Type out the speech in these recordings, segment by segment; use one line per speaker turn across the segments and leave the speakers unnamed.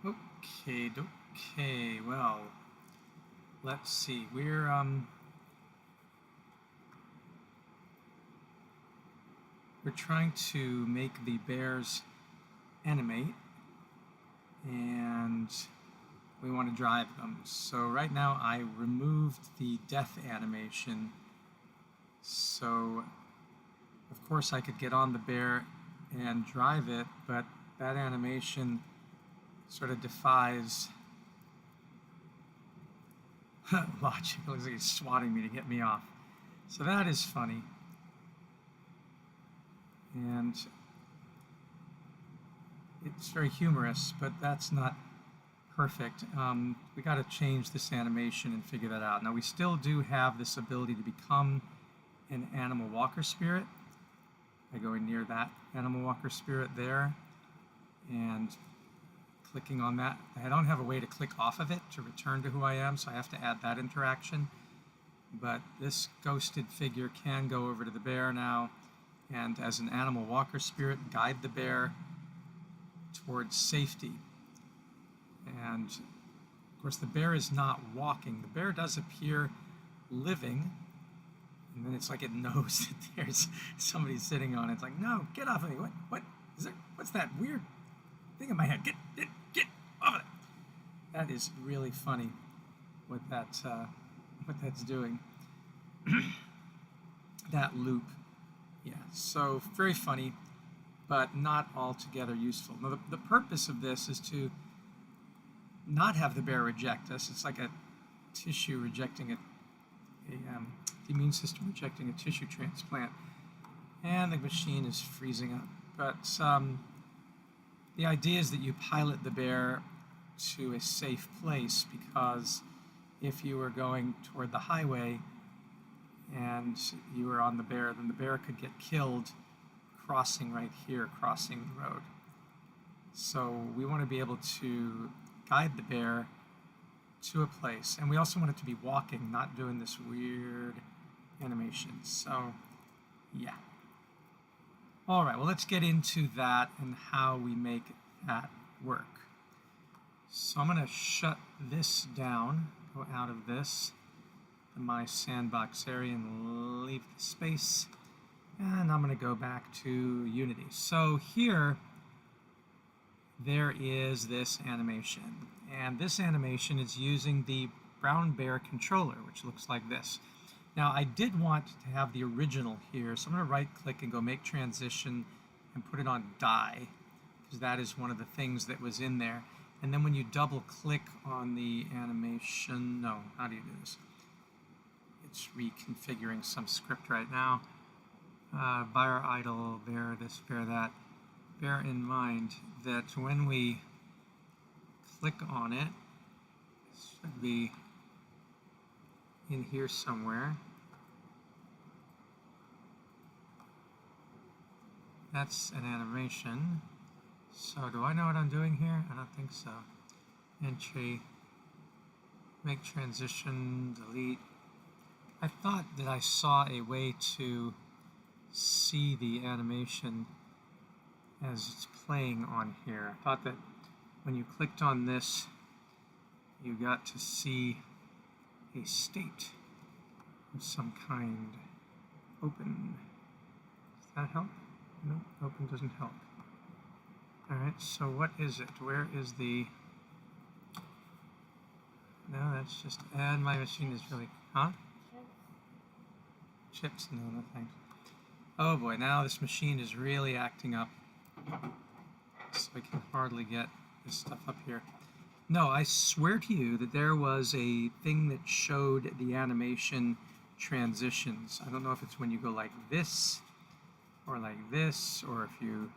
Okay, well, let's see. We're trying to make the bears animate, and we want to drive them. So right now I removed the death animation. So of course I could get on the bear and drive it, but that animation sort of defies logic. It looks like he's swatting me to get me off. So that is funny. And it's very humorous, but that's not perfect. We got to change this animation and figure that out. Now we still do have this ability to become an animal walker spirit by going near that animal walker spirit there and clicking on that. I don't have a way to click off of it to return to who I am, so I have to add that interaction. But this ghosted figure can go over to the bear now, and as an animal walker spirit, guide the bear towards safety. And of course the bear is not walking. The bear does appear living, and then it's like it knows that there's somebody sitting on it. It's like, no, get off of me. What is there? What's that weird thing in my head? Get off of it. That is really funny what that's doing. That loop. Yeah, so very funny, but not altogether useful. Now, the purpose of this is to not have the bear reject us. It's like a tissue rejecting the immune system rejecting a tissue transplant. And the machine is freezing up. But the idea is that you pilot the bear to a safe place, because if you were going toward the highway and you were on the bear, then the bear could get killed crossing right here, crossing the road. So we want to be able to guide the bear to a place, and we also want it to be walking, not doing this weird animation. So yeah. All right, well, let's get into that and how we make that work. So I'm going to shut this down, go out of this, my sandbox area, and leave the space. And I'm going to go back to Unity. So here, there is this animation. And this animation is using the brown bear controller, which looks like this. Now, I did want to have the original here, so I'm going to right-click and go Make Transition and put it on Die, because that is one of the things that was in there. And then when you double-click on the animation, no, how do you do this? It's reconfiguring some script right now. Bear idle, bear this, bear that. Bear in mind that when we click on it, it should be in here somewhere. That's an animation. So do I know what I'm doing here? I don't think so. Entry, make transition, delete. I thought that I saw a way to see the animation as it's playing on here. I thought that when you clicked on this, you got to see a state of some kind. Open. Does that help? No, open doesn't help. Alright, so what is it? Where is the... No, that's just add. My machine is really... Huh? Chips? No, no thanks. Oh boy, now this machine is really acting up. So I can hardly get this stuff up here. No, I swear to you that there was a thing that showed the animation transitions. I don't know if it's when you go like this, or like this, or if you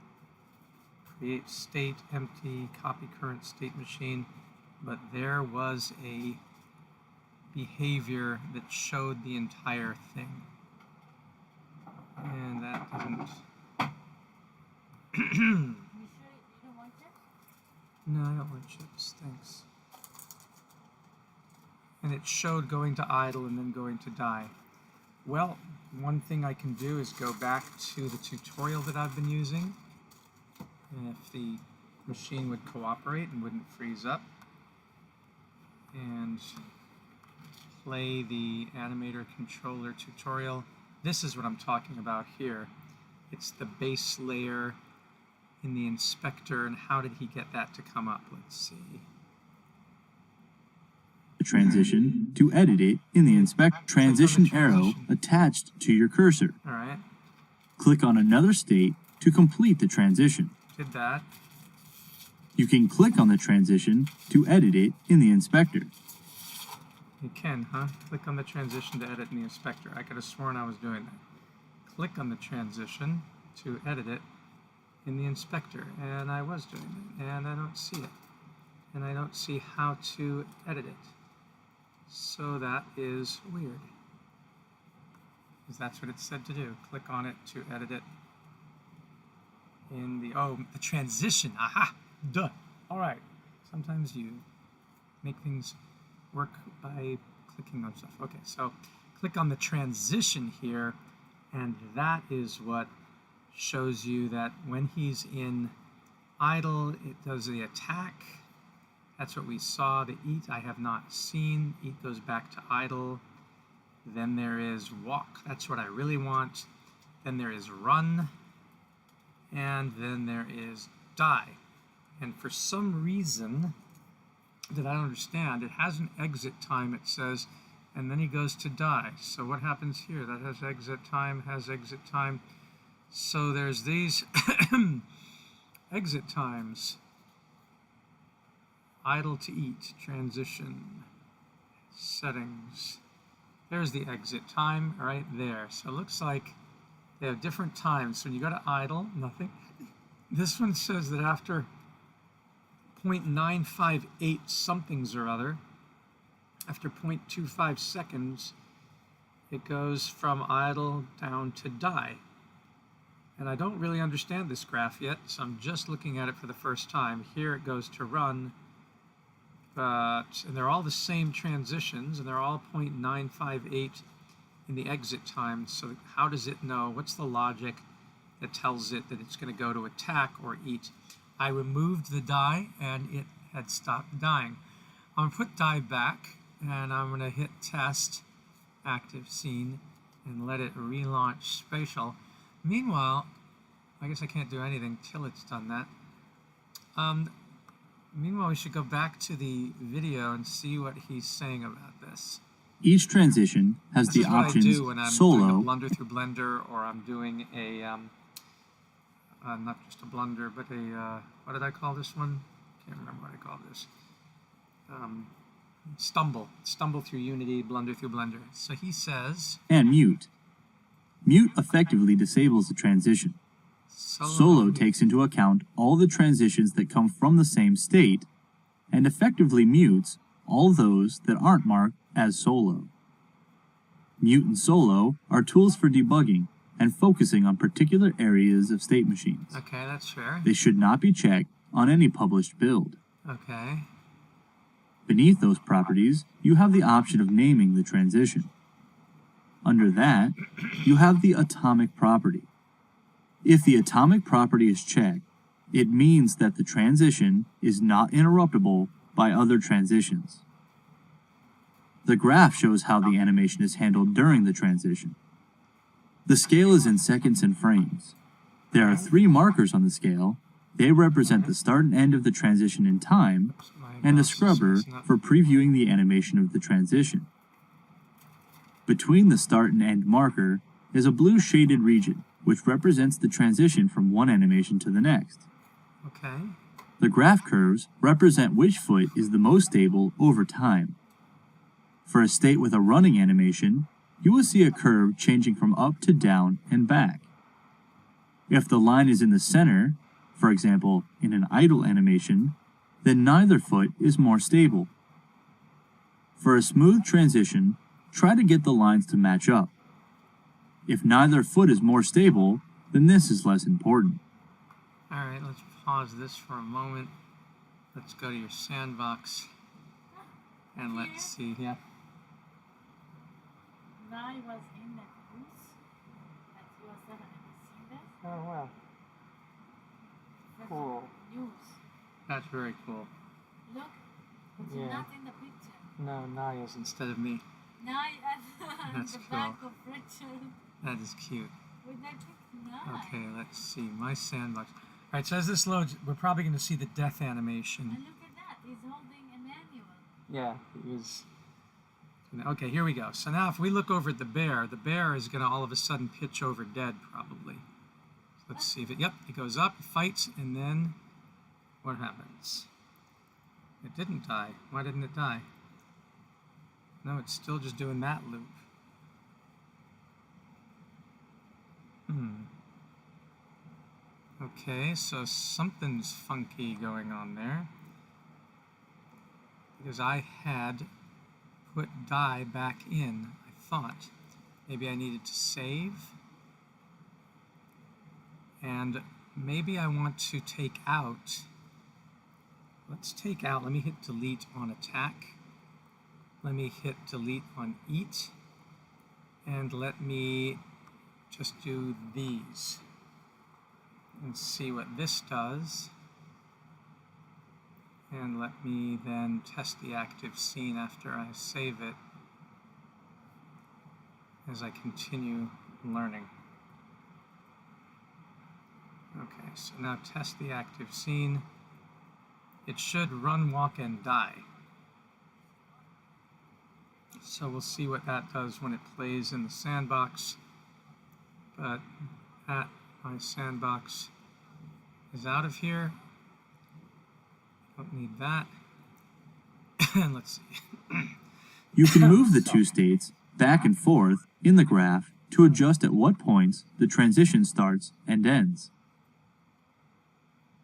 create state, empty, copy current state machine, but there was a behavior that showed the entire thing. And that doesn't...
You sure you don't want chips?
No, I don't want chips, thanks. And it showed going to idle and then going to die. Well, one thing I can do is go back to the tutorial that I've been using. And if the machine would cooperate and wouldn't freeze up. And play the Animator controller tutorial. This is what I'm talking about here. It's the base layer in the inspector, and how did he get that to come up? Let's see.
Transition to edit it in the inspect transition arrow attached to your cursor.
All right.
Click on another state to complete the transition.
Did that.
You can click on the transition to edit it in the inspector.
You can, huh? Click on the transition to edit in the inspector. I could have sworn I was doing that. Click on the transition to edit it in the inspector, and I was doing it, and I don't see it. And I don't see how to edit it. So that is weird. Because that's what it said to do. Click on it to edit it in the transition. Aha! Duh. All right. Sometimes you make things work by clicking on stuff. Okay, so click on the transition here, and that is what shows you that when he's in idle, it does the attack. That's what we saw. The eat I have not seen. Eat goes back to idle. Then there is walk. That's what I really want. Then there is run. And then there is die. And for some reason that I don't understand, it has an exit time, it says, and then he goes to die. So what happens here? That has exit time, has exit time. So there's these exit times. Idle to eat, transition, settings. There's the exit time right there. So it looks like they have different times. So when you go to idle, nothing. This one says that after 0.958 somethings or other, after 0.25 seconds, it goes from idle down to die. And I don't really understand this graph yet, so I'm just looking at it for the first time. Here it goes to run. And they're all the same transitions, and they're all 0.958 in the exit time. So how does it know? What's the logic that tells it that it's going to go to attack or eat? I removed the die, and it had stopped dying. I'm going to put die back, and I'm going to hit test, active scene, and let it relaunch spatial. Meanwhile, I guess I can't do anything till it's done that. Meanwhile, we should go back to the video and see what he's saying about this.
Each transition has the options
This is what I do when I'm
solo,
doing a blunder through Blender, or I'm doing a, not just a blunder, but a, what did I call this one? Can't remember what I called this. Stumble through Unity, blunder through Blender. So he says...
and mute. Mute effectively disables the transition. Solo takes into account all the transitions that come from the same state and effectively mutes all those that aren't marked as solo. Mute and solo are tools for debugging and focusing on particular areas of state machines.
Okay, that's fair.
They should not be checked on any published build.
Okay.
Beneath those properties, you have the option of naming the transition. Under that, you have the atomic property. If the atomic property is checked, it means that the transition is not interruptible by other transitions. The graph shows how the animation is handled during the transition. The scale is in seconds and frames. There are 3 markers on the scale. They represent the start and end of the transition in time, and a scrubber for previewing the animation of the transition. Between the start and end marker is a blue shaded region, which represents the transition from one animation to the next.
Okay.
The graph curves represent which foot is the most stable over time. For a state with a running animation, you will see a curve changing from up to down and back. If the line is in the center, for example, in an idle animation, then neither foot is more stable. For a smooth transition, try to get the lines to match up. If neither foot is more stable, then this is less important.
Alright, let's pause this for a moment. Let's go to your sandbox. And let's see here.
I was in the news at your 7. Have you seen this?
Oh, wow.
That's
Cool.
News.
That's very cool.
Look, it's
Yeah.
not in the picture.
No, Naya's instead of me.
Now
That's
the
cool.
back of Richard.
That is cute.
With that nice.
Okay, let's see. My sandbox. All right, so as this loads, we're probably going to see the death animation.
And look at that. He's holding an annual.
Yeah, it was. Okay, here we go. So now if we look over at the bear is going to all of a sudden pitch over dead, probably. So let's see if it. Yep, it goes up, fights, and then what happens? It didn't die. Why didn't it die? No, it's still just doing that loop. Okay, so something's funky going on there. Because I had put die back in, I thought. Maybe I needed to save. And maybe I want to take out. Let's take out, let me hit delete on attack. Let me hit delete on eat. And let me just do these. And see what this does. And let me then test the active scene after I save it as I continue learning. Okay, so now test the active scene. It should run, walk, and die. So we'll see what that does when it plays in the sandbox. But my sandbox is out of here. Don't need that. And let's see.
You can move the two states back and forth in the graph to adjust at what points the transition starts and ends.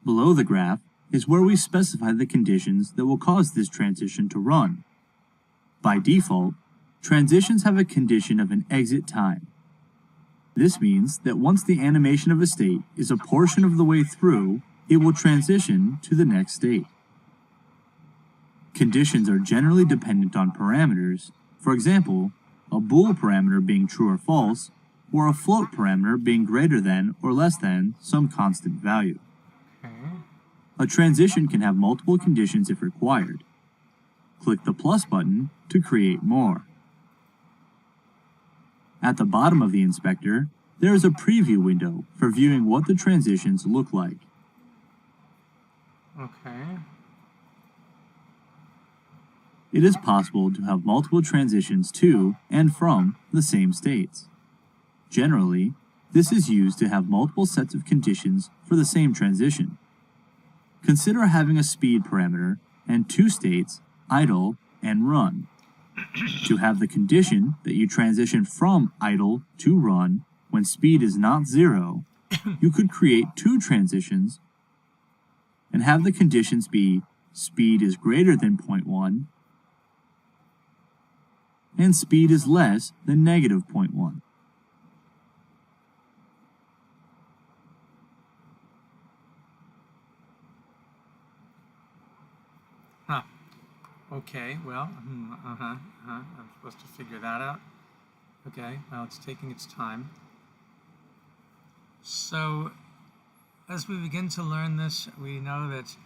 Below the graph is where we specify the conditions that will cause this transition to run. By default, transitions have a condition of an exit time. This means that once the animation of a state is a portion of the way through, it will transition to the next state. Conditions are generally dependent on parameters, for example, a bool parameter being true or false, or a float parameter being greater than or less than some constant value. A transition can have multiple conditions if required. Click the plus button to create more. At the bottom of the inspector, there is a preview window for viewing what the transitions look like.
Okay.
It is possible to have multiple transitions to and from the same states. Generally, this is used to have multiple sets of conditions for the same transition. Consider having a speed parameter and two states, idle and run. To have the condition that you transition from idle to run when speed is not 0, you could create two transitions and have the conditions be speed is greater than 0.1 and speed is less than negative 0.1.
Huh. Okay, well, I'm supposed to figure that out. Okay, well, it's taking its time. So, as we begin to learn this, we know that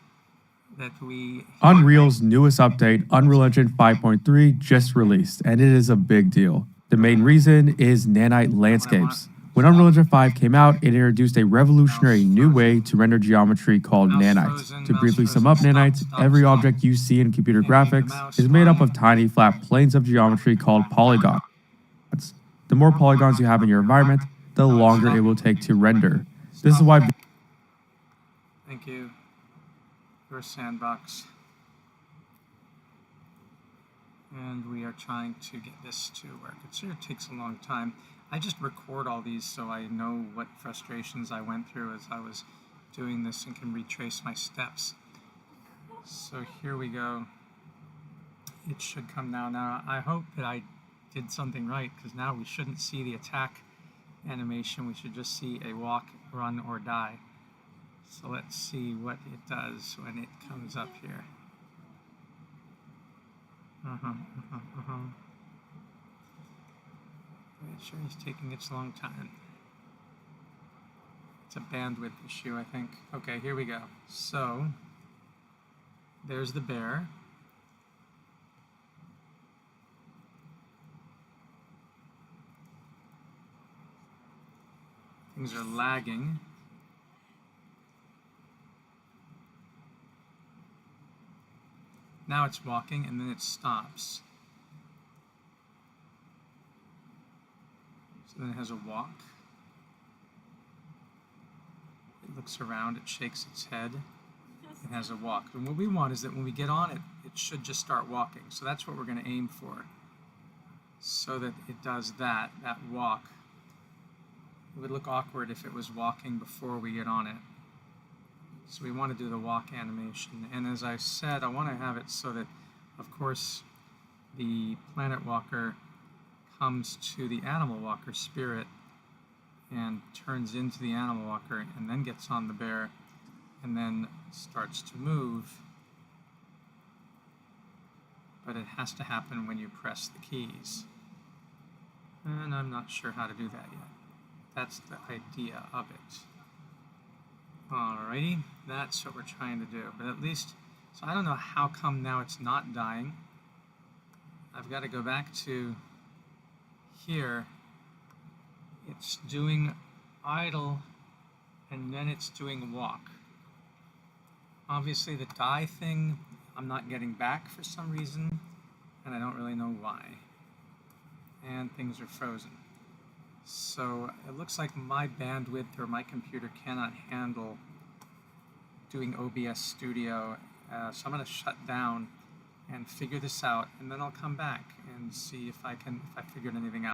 we...
Unreal's newest update, Unreal Engine 5.3, just released, and it is a big deal. The main reason is nanite landscapes. When Unreal Engine 5 came out, it introduced a revolutionary new way to render geometry called nanite. To briefly sum up nanite, every object you see in computer graphics is made up of tiny flat planes of geometry called polygons. The more polygons you have in your environment, the longer it will take to render. This is why...
Thank you. Your sandbox. And we are trying to get this to work. It sure takes a long time. I just record all these so I know what frustrations I went through as I was doing this and can retrace my steps. So here we go. It should come now. Now, I hope that I did something right, because now we shouldn't see the attack animation. We should just see a walk, run, or die. So let's see what it does when it comes up here. It sure is taking its long time. It's a bandwidth issue, I think. Okay, here we go. So, there's the bear. Things are lagging. Now it's walking and then it stops. So then it has a walk. It looks around, it shakes its head. It has a walk. And what we want is that when we get on it, it should just start walking. So that's what we're going to aim for. So that it does that walk. It would look awkward if it was walking before we get on it. So we want to do the walk animation. And as I said, I want to have it so that, of course, the planet walker comes to the animal walker spirit and turns into the animal walker and then gets on the bear and then starts to move. But it has to happen when you press the keys. And I'm not sure how to do that yet. That's the idea of it. Alrighty, that's what we're trying to do. But at least, so I don't know how come now it's not dying. I've got to go back to here. It's doing idle and then it's doing walk. Obviously the die thing I'm not getting back for some reason and I don't really know why. And things are frozen. So it looks like my bandwidth or my computer cannot handle doing OBS Studio. So I'm going to shut down and figure this out, and then I'll come back and see if I figured anything out.